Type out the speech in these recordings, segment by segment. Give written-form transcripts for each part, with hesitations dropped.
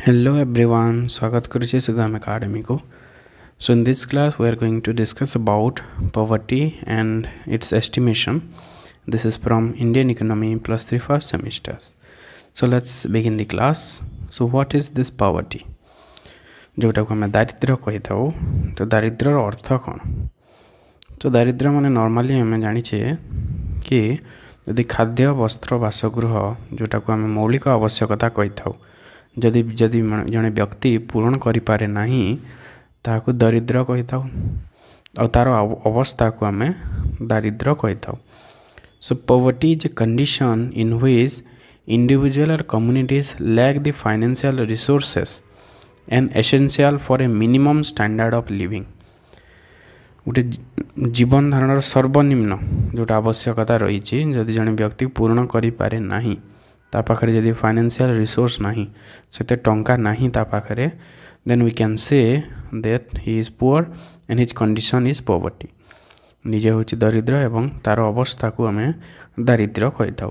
Hello everyone, स्वागत करुचे सुगम अकाडेमी को. So in this class we are going to discuss about poverty and its estimation. This is from Indian Economy plus 3 first semesters. So let's begin the class. So what is this poverty? जोटा को हमें दारिद्र्य कही था. तो दारिद्र्यर अर्थ कौन? तो दारिद्र्य माने नॉर्मली हमें जानी चाहिए कि यदि खाद्य वस्त्र बासगृह जोटा को हमें मौलिक आवश्यकता कही था जदि जदि जड़े व्यक्ति पूरण करें ना ताकू दरिद्र कही था और तार अवस्था को आम दारिद्र कही था. So poverty is a condition in which individual और communities lack the financial resources and essential for a minimum standard of living. गोटे जीवन धारण सर्वनिम्न जोटा आवश्यकता रही जदि जड़े व्यक्ति पूर्ण करें ना ता पाखरे जदि फाइनेंशियल रिसोर्स नहीं से टंका नहीं ता पाखरे then we can say that he is poor and his condition is poverty. निजे हूँ दरिद्र एवं तार अवस्था को आम दारिद्र्य कही था.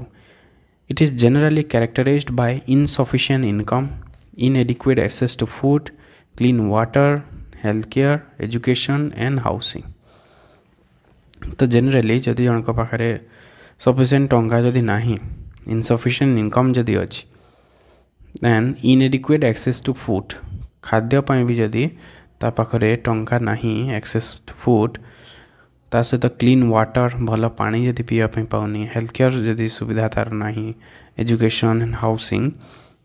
It is generally characterised by insufficient income, inadequate access to food, clean water, health care, education and housing. तो जनरली जदि जनक पाखरे सफिशिएंट टंका जदि नहीं, इनसफिशिएंट इनकम जदि अच्छी, then inadequate access to food खाद्यपाई भी जदि ता पाखरे टंका नहीं एक्सेस टू फूड ता सहित क्लीन वाटर भल पानी जदि पीवाई पाऊनी, हेल्थ केयर जदि सुविधा तार नहीं, education and housing,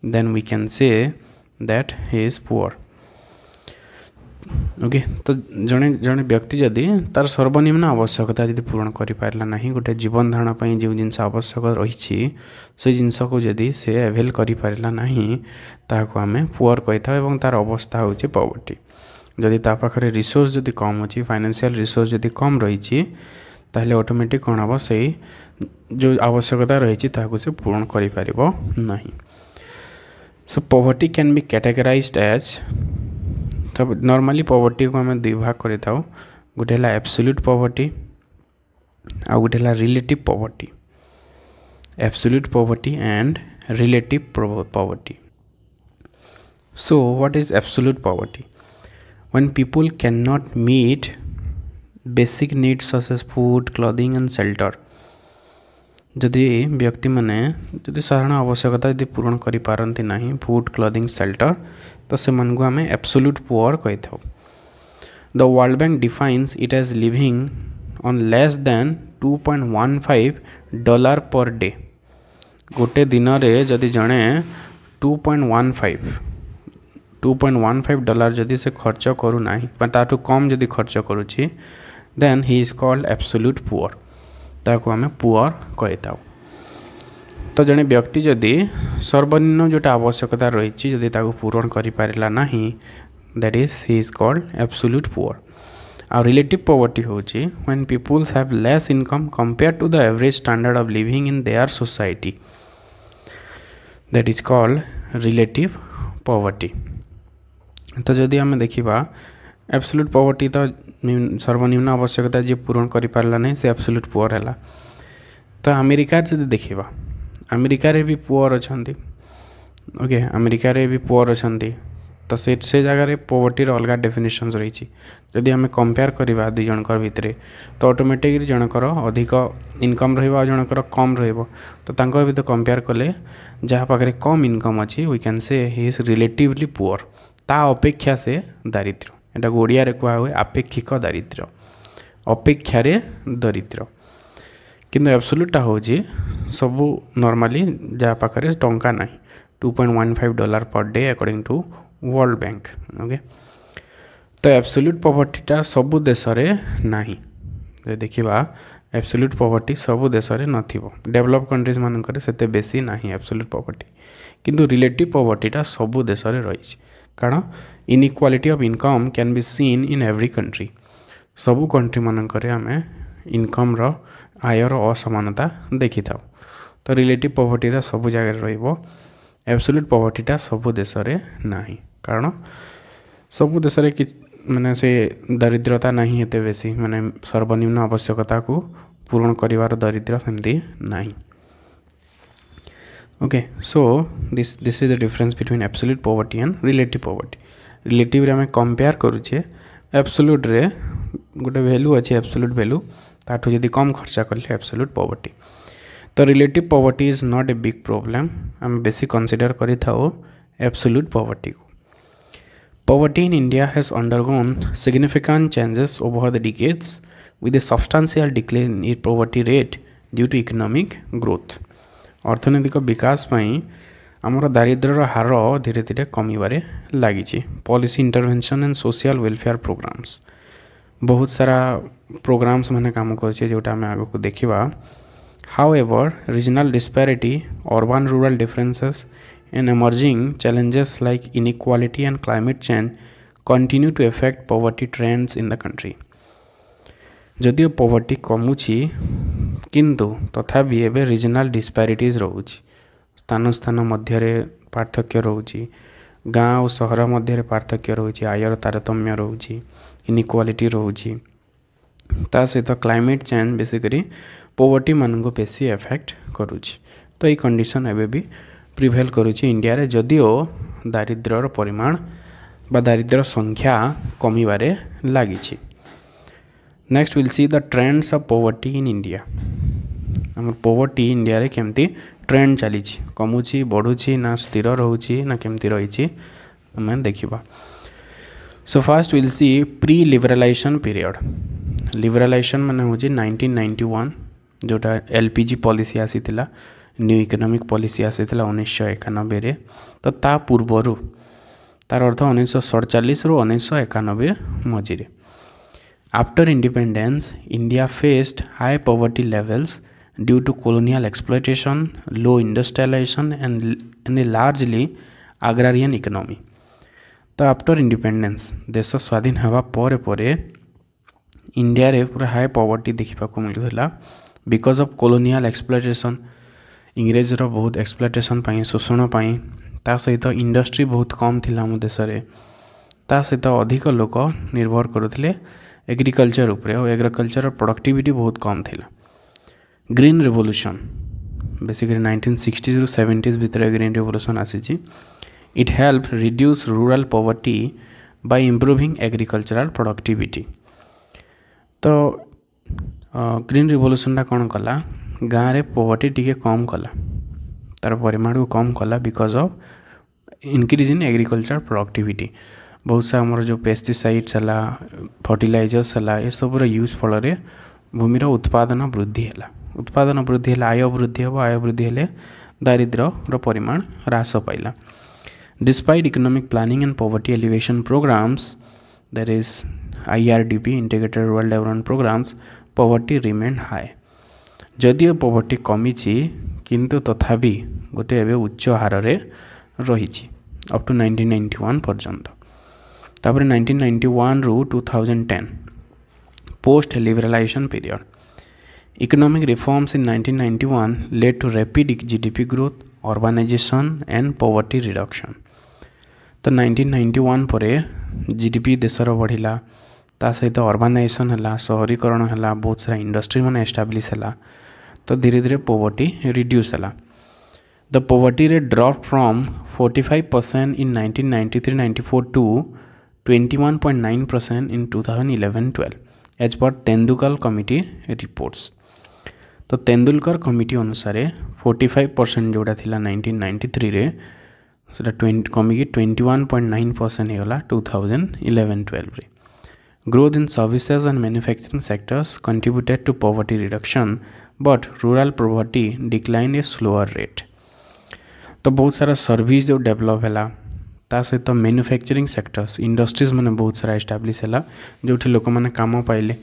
then we can say that he is poor. Okay. तो जड़े जड़े व्यक्ति जदि तार सर्वनिम्न आवश्यकता जदि पूर्ण करें ना गोटे जीवन धारण जो जिनस आवश्यक रही से जिनस को जदि से एवेल करें ना ताको आम पुअर कही था. तार अवस्था हूँ पॉवर्टी. जदि ता पाखरे रिसोर्स जदि कम अच्छी, फाइनेंशियल रिसोर्स जदि कम रही ताहले ऑटोमेटिक कौन हम से जो आवश्यकता रही से पूर्ण करें. So poverty can be categorized as. तब नॉर्मली पॉवर्टी को आम दुई भाग कर गोटे है एब्सोल्यूट पॉवर्टी आ गोटे है relative poverty. Absolute poverty and relative poverty. So what is absolute poverty? When people can not meet basic needs such as food, clothing and shelter. जदि व्यक्ति माने जदि साधारण आवश्यकता यदि पूर्ण करि पारंती नाही, फूड, क्लॉथिंग, शेल्टर, तो से मन को आमे एब्सोल्यूट पुअर कही था. The World Bank defines it as living on less than $2.15 per day. गोटे दिन रे जदि जड़े $2.15 जदि से खर्च करू नाही ताठू कम जदि खर्च करुछि then he is called absolute poor. ताको आमे पुअर कही था. तो जड़े व्यक्ति जदि सर्वनिम्न जोटा आवश्यकता रही जदि ताको पूरण करें ना that is he is called absolute poor. आ रिलेटिव पॉवर्टी होची when peoples have less income compare to the average standard of living in their society, that is called relative poverty. तो जदि आम देखा एब्सोल्यूट पॉवर्टी तो सर्वनिम्न आवश्यकता जी पूरण करें ना से एब्सोल्यूट पुअर है. तो अमेरिका जदि देखा अमेरिका रे भी पुअर अच्छा. ओके. अमेरिका रे भी पुअर अच्छा. तो से जगह पॉवर्टी अलग डेफिनेशंस रही. जदि आम कंपेयर करवा दुई जनकर भितर तो ऑटोमेटिकली जनकर अधिक इनकम रहा जनकर कम रहा. तो तांकर भितर कंपेयर कले जहाँ पाखे कम इनकम अच्छी we can say he is relatively poor. ता अपेक्षा से दारिद्र्य. एटा ओडिया रे कहा हुए आपेक्षिक दारिद्र्य, अपेक्षा दरिद्र. किंतु एब्सोल्यूटा हूँ सबू नॉर्मली जहाँ पाखे टंका ना $2.15 per day according to World Bank. Okay. तो एब्सोल्यूट पॉवर्टीटा सबू देश में ना. देखा एब्सोल्यूट पॉवर्टी सबू देश में नथिबो. डेवलप कंट्रीज मानक से बेसी ना एब्सोल्यूट पॉवर्टी. किंतु रिलेटिव पॉवर्टीटा सबू देश में रही. कारण inequality of income can be seen in every country. सबू कंट्री मानक आम इनकम रो आयर असमानता देखी था. तो रिलेटिव पॉवर्टीटा सबू जगह रहिबो. एब्सोल्यूट पॉवर्टीटा सबू देश में ना. कारण सबू देश में कि माने से दरिद्रता नहीं एते बेसी, माने सर्वनिम्न आवश्यकता को पूर्ण करिवार दरिद्र सेमती नहीं. Okay so this is the difference between absolute poverty and relative poverty relative रे आम कंपेयर करुचे एब्सोल्यूट रे गोटे वैल्यू अच्छे एब्सोल्यूट वैल्यू ताठू जदि कम खर्चा कले एब्सोल्यूट पॉवर्टी तो relative poverty is not a big problem आम बेसी कंसीडर करि थाओ एब्सोल्यूट पॉवर्टी को Poverty in India has undergone significant changes over the decades with a substantial decline in poverty rate due to economic growth. अर्थनैतिक विकास पई आमर दारिद्र्यर हार धीरे धीरे कमिबारे लागिछि policy intervention and social welfare programs बहुत सारा प्रोग्राम्स माने काम करछे जोटा हम आगो को देखिबा however regional disparity urban rural differences and emerging challenges like inequality and climate change continue to affect poverty trends in the country. जदियो poverty कमुछि किंतु तथापि एबे रीजनल डिस्पैरिटीज रहउछि स्थान स्थान मध्य रे पार्थक्य रहउछि गाँव और सहर मध्य रे पार्थक्य रहउछि आयर तारतम्य रहउछि इनइक्वालिटी रहउछि ता सहित क्लाइमेट चेंज बेसिकली poverty मान को बेसी एफेक्ट करूछि तो ये कंडीशन एबे भी प्रिभेल करुछि इंडिया रे जदियो दारिद्र्यर परिमाण बा दारिद्र्य संख्या कमिबारे लागिछि next will see the trends of poverty in India हम पॉवर्टी इंडिया रे केमती ट्रेंड चलीछि कमुछि बढ़ुछि ना स्थिर रहउछि ना केमती रहिछि हम देखिबा so first will see pre liberalization period liberalization माने होछि 1991 जोटा एलपीजी पॉलिसी आसीतिला न्यू इकोनॉमिक पॉलिसी आसीतिला 1991 रे तो ता पूर्वरु तार अर्थ 1947 रु 1991 मझिरे after independence India faced high poverty levels due to colonial exploitation low industrialization and a largely agrarian economy तो आफ्टर इंडिपेंडेंस देश स्वाधीन हवा परे परे इंडिया रे पूरा हाई पॉवर्टी देखा मिलूला बिकॉज ऑफ colonial exploitation इंग्रेज रो बहुत एक्सप्लोटेशन पाई शोषण पाई ता सहित इंडस्ट्री बहुत कम थिला हम देश रे ता सहित अधिक लोक निर्भर करुथिले एग्रीकल्चर उपरे और एग्रीकल्चर प्रोडक्टिविटी बहुत कम थिला ग्रीन रिवोल्यूशन बेसिकली 1960s रु 70s भितर ग्रीन रिवोल्यूशन आसीची it help reduce rural poverty by improving agricultural productivity तो ग्रीन रिवोल्यूशन टा कौन कला गाँव रे पॉवर्टी टिके कम कला तार परिमाण को कम कला because of increase in agriculture productivity बहुत सा आमर जो पेस्टिसाइड्स है फर्टिलाइजर्स है ये सब यूज फल भूमिर उत्पादन वृद्धि है आय वृद्धि हे आय वृद्धि हेले दारिद्र्यर परिमाण ह्रास पाइला despite economic planning and poverty alleviation programs that is IRDP integrated rural development programs poverty remain high जदियो पॉवर्टी कमी किंतु तथापि गोटे एवं उच्च हार रे रही अप टू 1991 पर्यंत तापर 1991 रु 2010 post liberalisation period economic reforms in 1991 led to rapid GDP growth urbanisation and poverty reduction तो 1991 परे GDP देशर बढ़िला ता सहित अर्बानाइजेशन है शहरीकरण है बहुत सारा इंडस्ट्री मैंने एस्टाब्लिश है तो धीरे धीरे पॉवर्टी रिड्यूस है the poverty rate drop from 45% in 1993-94 to 21.9% in 2011-12 as per Tendulkar committee reports तो तेंदुलकर कमिटी अनुसार 45% जोड़ा थिला 1993 रे सेटा कमिकी 21.9% होगा 2011-12 रे Growth in services and manufacturing sectors contributed to poverty reduction, but rural poverty declined a slower rate. तो बहुत सारा सर्विस जो डेवलप है ता सहित मैन्युफैक्चरिंग सेक्टर्स इंडस्ट्रीज मैंने बहुत सारा एस्टाब्लिश है जो लोक मैंने काम पाइले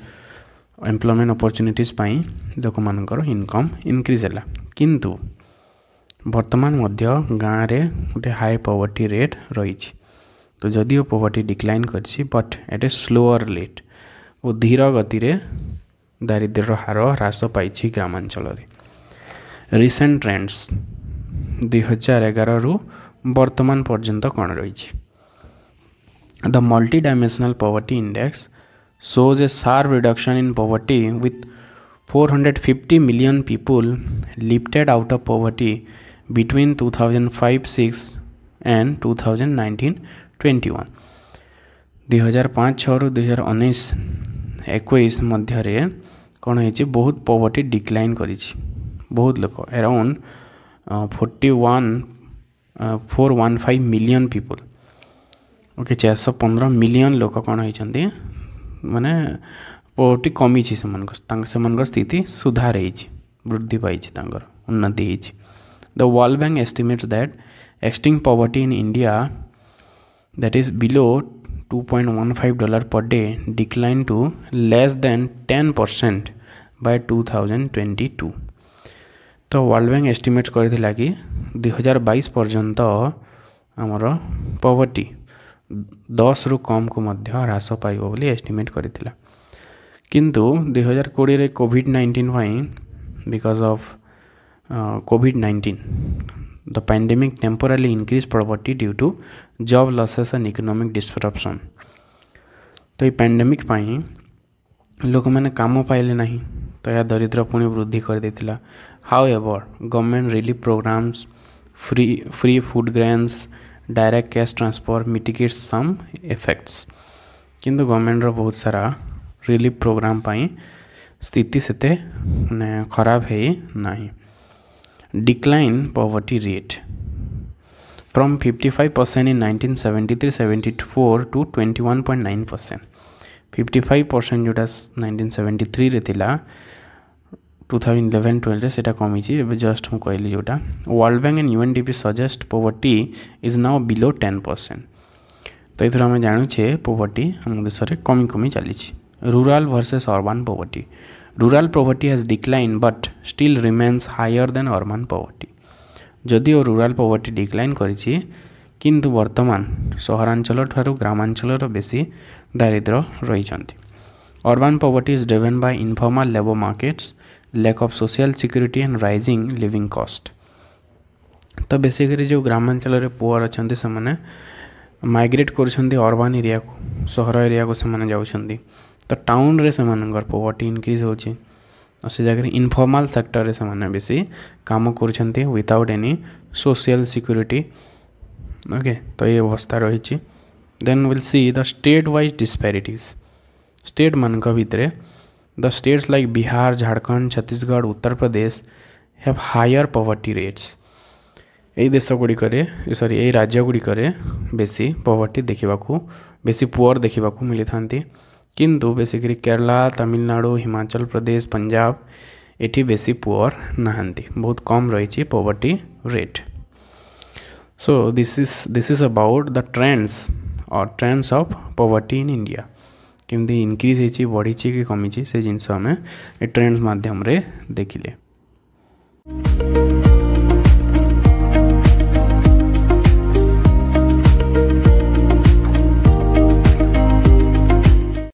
एम्प्लॉयमेंट अपॉर्चुनिटीज पाई लोक मानकर इनकम इंक्रीज है किंतु वर्तमान मध्य गाँव रे गोटे हाई पॉवर्टी रेट रही तो जदियो पॉवर्टी डिक्लाइन करछि but at A slower rate वो धीर गति रे दारिद्र्यर हार ह्रास पाई ग्रामांचल रिसेंट ट्रेंड्स 2011 रु वर्तमान पर्यंत कौन रही the multi dimensional poverty index shows a sharp reduction in poverty with 450 million people lifted out of poverty between 2005-06 and 2019-21 2005-06 रु 2019-21 मध्य कौन है बहुत पॉवर्टी डिक्लाइन करी बहुत लोक around 415 million people okay 415 million लोक कौन होती माने पॉवर्टी कमी से स्थिति सुधार वृद्धि पाई उन्नति होती the World Bank estimates that extreme poverty in India that is below $2.15 per day decline to less than 10% by 2022 तो वर्ल्ड बैंक एस्टिमेट करथिला कि 2022 पर्यंत आमर पॉवर्टी 10 रु कम को मध्य ह्रास पाइब बोली एस्टिमेट करथिला किंतु 2020 रे कोविड-19 पाई बिकॉज ऑफ कोविड-19 the pandemic temporarily increased poverty due to job losses and economic disruption तो ये पैंडेमिक पाई लोक मैंने काम पाइले नहीं तो यह दरिद्र पुणी वृद्धि कर देथिला however government relief programs free food grains direct cash transfer mitigates some effects किंतु गवर्नमेंट रो बहुत सारा रिलीफ प्रोग्राम पाई स्थिति सेते खराब है नहीं decline poverty rate from 55% in 1973-74 to 21.9%. 55% जोटा 1973 रे थिला 2011-12 रे सेटा कमी छि एबे जस्ट हम कहली जोटा world bank and UNDP suggest poverty is now below 10%. तो इथर हम जानू छे पॉवर्टी हम देश रे कमी कमी चली छि. Rural versus urban poverty. Rural poverty has declined but still remains higher than urban poverty. जदिओ रूरल पॉवर्टी डिक्लाइन करिछि किंतु वर्तमान सहरांचल ठारू ग्रामांचल बेसी दारिद्र रहिछन्ति. Urban poverty is driven by informal labour markets lack of social security and rising living cost. तो बेसिकली जो ग्रामांचल रे पुअर अछन्ति से माने माइग्रेट करछन्ति अर्बन एरिया को सहर एरिया को से माने जाउछन्ति तो टाउन रे से मानकर पॉवर्टी इंक्रीज होची और से जगह इनफॉर्मल सेक्टर रे से माने बेसी काम करछन्ति without any social security okay तो ये अवस्था रही. Then will see the state wise disparities state मानक भितरे the states like Bihar Jharkhand Chhattisgarh Uttar Pradesh have higher poverty rates. यही देश गुड़िक सॉरी यही राज्य गुड़िक बेसी पॉवर्टी देखा बेसी पुअर देखा मिली था किंतु बेसिकली केरला तमिलनाडु हिमाचल प्रदेश पंजाब एठी बेसी पुअर नहांती बहुत कम रही poverty rate. So this is about the trends of poverty in India केमती इंक्रीज होती बढ़ी कि कमी से जिनस आम ट्रेंड्स माध्यम रे देखिले.